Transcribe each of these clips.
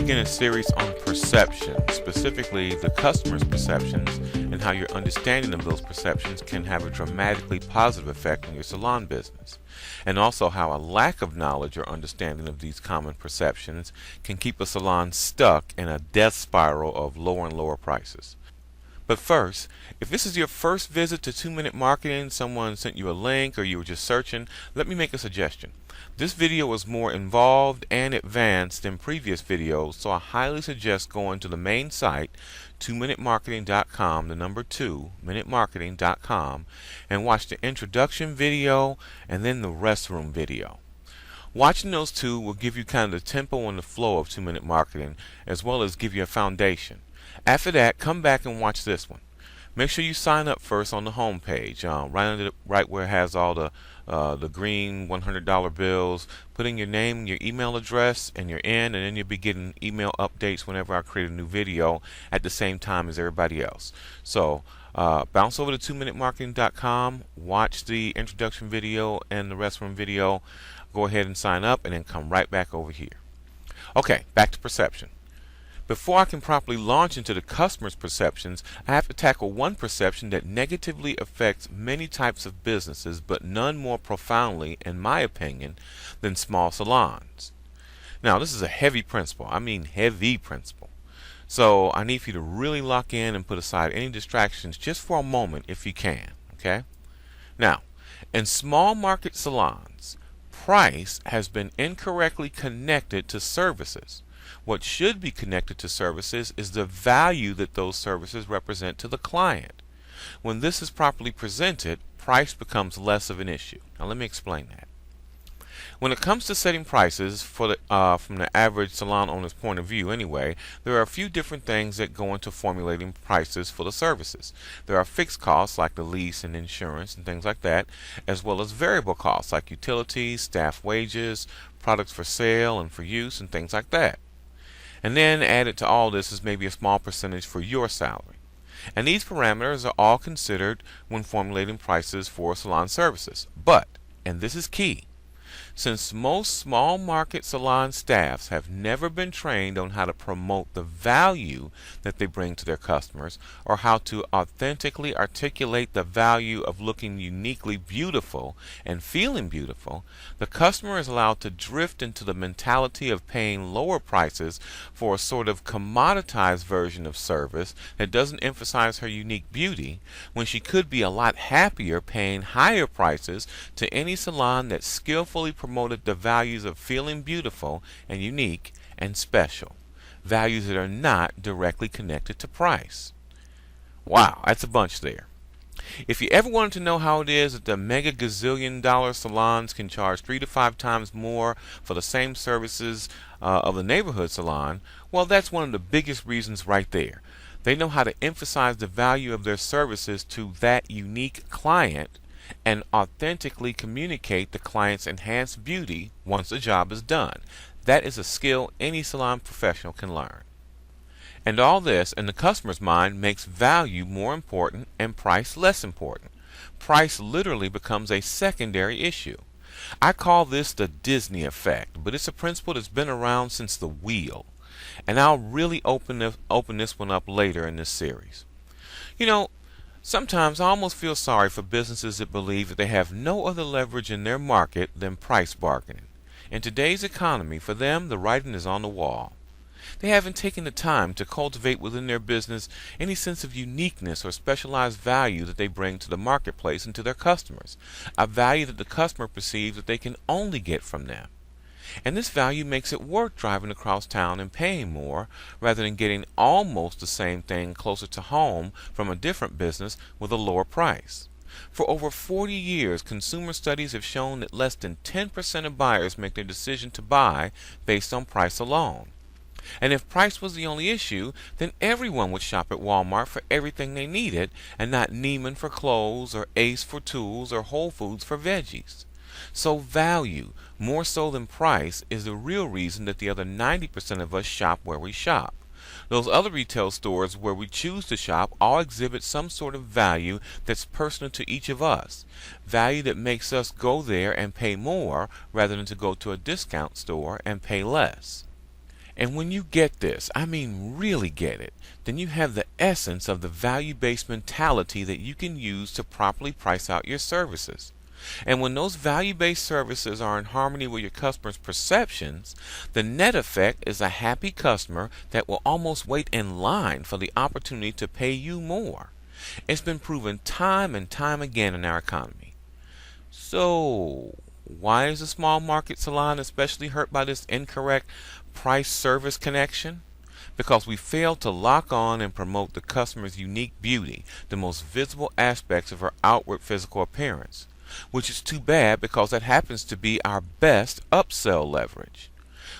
begin a series on perception, specifically the customer's perceptions, and how your understanding of those perceptions can have a dramatically positive effect on your salon business, and also how a lack of knowledge or understanding of these common perceptions can keep a salon stuck in a death spiral of lower and lower prices. But first, if this is your first visit to 2-Minute Marketing, someone sent you a link or you were just searching, let me make a suggestion. This video is more involved and advanced than previous videos, so I highly suggest going to the main site, 2minutemarketing.com, the number 2minutemarketing.com, and watch the introduction video and then the restroom video. Watching those two will give you kind of the tempo and the flow of 2-Minute Marketing, as well as give you a foundation. After that, come back and watch this one. Make sure you sign up first on the home page, right where it has all the green $100 bills. Put in your name, your email address, and you're in, and then you'll be getting email updates whenever I create a new video at the same time as everybody else. So bounce over to 2minutemarketing.com, watch the introduction video and the restroom video, go ahead and sign up, and then come right back over here. Okay, back to perception. Before I can properly launch into the customer's perceptions, I have to tackle one perception that negatively affects many types of businesses, but none more profoundly, in my opinion, than small salons. Now, this is a heavy principle. I mean heavy principle. So I need for you to really lock in and put aside any distractions just for a moment if you can. Okay? Now, in small market salons, price has been incorrectly connected to services. What should be connected to services is the value that those services represent to the client. When this is properly presented, price becomes less of an issue. Now let me explain that. When it comes to setting prices from the average salon owner's point of view anyway, there are a few different things that go into formulating prices for the services. There are fixed costs like the lease and insurance and things like that, as well as variable costs like utilities, staff wages, products for sale and for use, and things like that. And then added to all this is maybe a small percentage for your salary. And these parameters are all considered when formulating prices for salon services. But, and this is key, since most small market salon staffs have never been trained on how to promote the value that they bring to their customers, or how to authentically articulate the value of looking uniquely beautiful and feeling beautiful, the customer is allowed to drift into the mentality of paying lower prices for a sort of commoditized version of service that doesn't emphasize her unique beauty, when she could be a lot happier paying higher prices to any salon that skillfully promoted the values of feeling beautiful and unique and special, values that are not directly connected to price. Wow, that's a bunch there. If you ever wanted to know how it is that the mega gazillion dollar salons can charge 3 to 5 times more for the same services of the neighborhood salon, well, that's one of the biggest reasons right there. They know how to emphasize the value of their services to that unique client and authentically communicate the client's enhanced beauty once the job is done. That is a skill any salon professional can learn. And all this, in the customer's mind, makes value more important and price less important. Price literally becomes a secondary issue. I call this the Disney effect, but it's a principle that's been around since the wheel. And I'll really open this one up later in this series. You know, sometimes I almost feel sorry for businesses that believe that they have no other leverage in their market than price bargaining. In today's economy, for them, the writing is on the wall. They haven't taken the time to cultivate within their business any sense of uniqueness or specialized value that they bring to the marketplace and to their customers, a value that the customer perceives that they can only get from them. And this value makes it worth driving across town and paying more, rather than getting almost the same thing closer to home from a different business with a lower price. For over 40 years, consumer studies have shown that less than 10% of buyers make their decision to buy based on price alone. And if price was the only issue, then everyone would shop at Walmart for everything they needed, and not Neiman for clothes, or Ace for tools, or Whole Foods for veggies. So value, more so than price, is the real reason that the other 90% of us shop where we shop. Those other retail stores where we choose to shop all exhibit some sort of value that's personal to each of us, value that makes us go there and pay more rather than to go to a discount store and pay less. And when you get this, I mean really get it, then you have the essence of the value-based mentality that you can use to properly price out your services. And when those value-based services are in harmony with your customer's perceptions, the net effect is a happy customer that will almost wait in line for the opportunity to pay you more. It's been proven time and time again in our economy. So, why is the small market salon especially hurt by this incorrect price-service connection? Because we fail to lock on and promote the customer's unique beauty, the most visible aspects of her outward physical appearance, which is too bad because that happens to be our best upsell leverage.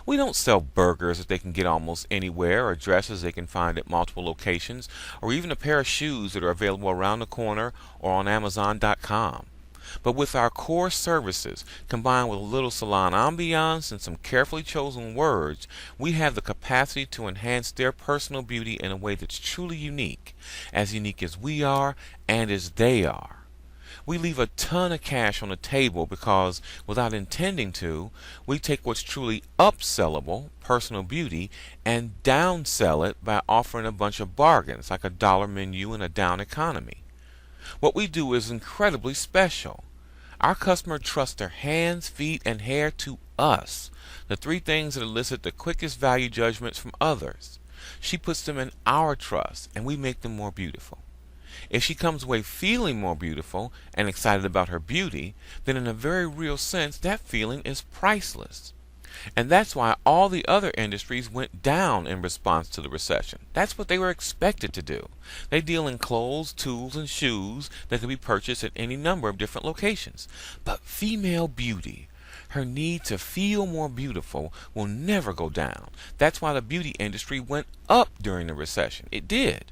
We don't sell burgers that they can get almost anywhere, or dresses they can find at multiple locations, or even a pair of shoes that are available around the corner or on Amazon.com. But with our core services, combined with a little salon ambiance and some carefully chosen words, we have the capacity to enhance their personal beauty in a way that's truly unique as we are and as they are. We leave a ton of cash on the table because, without intending to, we take what's truly upsellable, personal beauty, and downsell it by offering a bunch of bargains like a dollar menu in a down economy. What we do is incredibly special. Our customer trusts their hands, feet, and hair to us, the three things that elicit the quickest value judgments from others. She puts them in our trust, and we make them more beautiful. If she comes away feeling more beautiful and excited about her beauty, then in a very real sense, that feeling is priceless. And that's why all the other industries went down in response to the recession. That's what they were expected to do. They deal in clothes, tools, and shoes that can be purchased at any number of different locations. But female beauty, her need to feel more beautiful, will never go down. That's why the beauty industry went up during the recession. It did.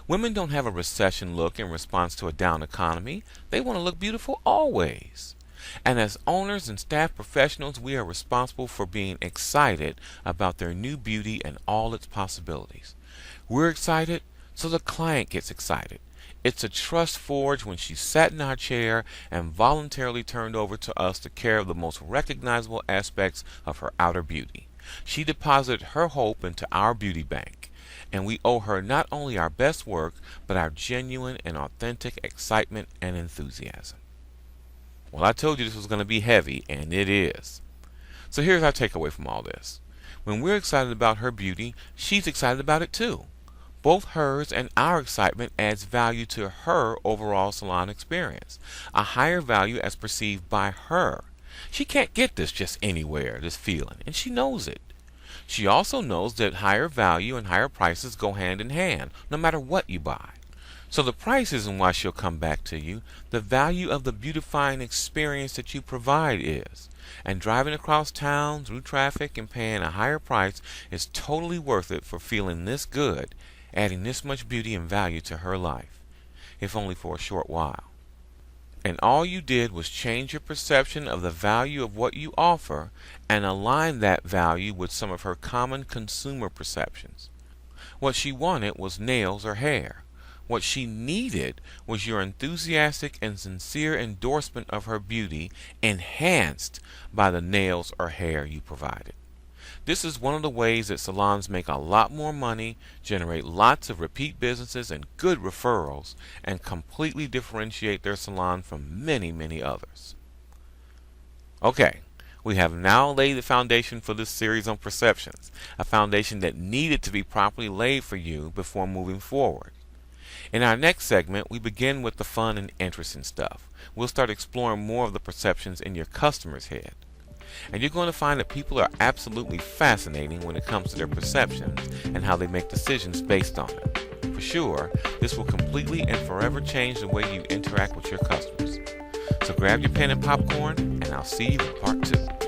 Women don't have a recession look in response to a down economy. They want to look beautiful always. And as owners and staff professionals, we are responsible for being excited about their new beauty and all its possibilities. We're excited, so the client gets excited. It's a trust forged when she sat in our chair and voluntarily turned over to us the care of the most recognizable aspects of her outer beauty. She deposited her hope into our beauty bank, and we owe her not only our best work, but our genuine and authentic excitement and enthusiasm. Well, I told you this was going to be heavy, and it is. So here's our takeaway from all this. When we're excited about her beauty, she's excited about it too. Both hers and our excitement adds value to her overall salon experience, a higher value as perceived by her. She can't get this just anywhere, this feeling, and she knows it. She also knows that higher value and higher prices go hand in hand, no matter what you buy. So the price isn't why she'll come back to you. The value of the beautifying experience that you provide is. And driving across town through traffic and paying a higher price is totally worth it for feeling this good, adding this much beauty and value to her life, if only for a short while. And all you did was change your perception of the value of what you offer and align that value with some of her common consumer perceptions. What she wanted was nails or hair. What she needed was your enthusiastic and sincere endorsement of her beauty, enhanced by the nails or hair you provided. This is one of the ways that salons make a lot more money, generate lots of repeat businesses and good referrals, and completely differentiate their salon from many, many others. Okay, we have now laid the foundation for this series on perceptions, a foundation that needed to be properly laid for you before moving forward. In our next segment, we begin with the fun and interesting stuff. We'll start exploring more of the perceptions in your customer's head. And you're going to find that people are absolutely fascinating when it comes to their perceptions and how they make decisions based on them. For sure, this will completely and forever change the way you interact with your customers. So grab your pen and popcorn, and I'll see you in part 2.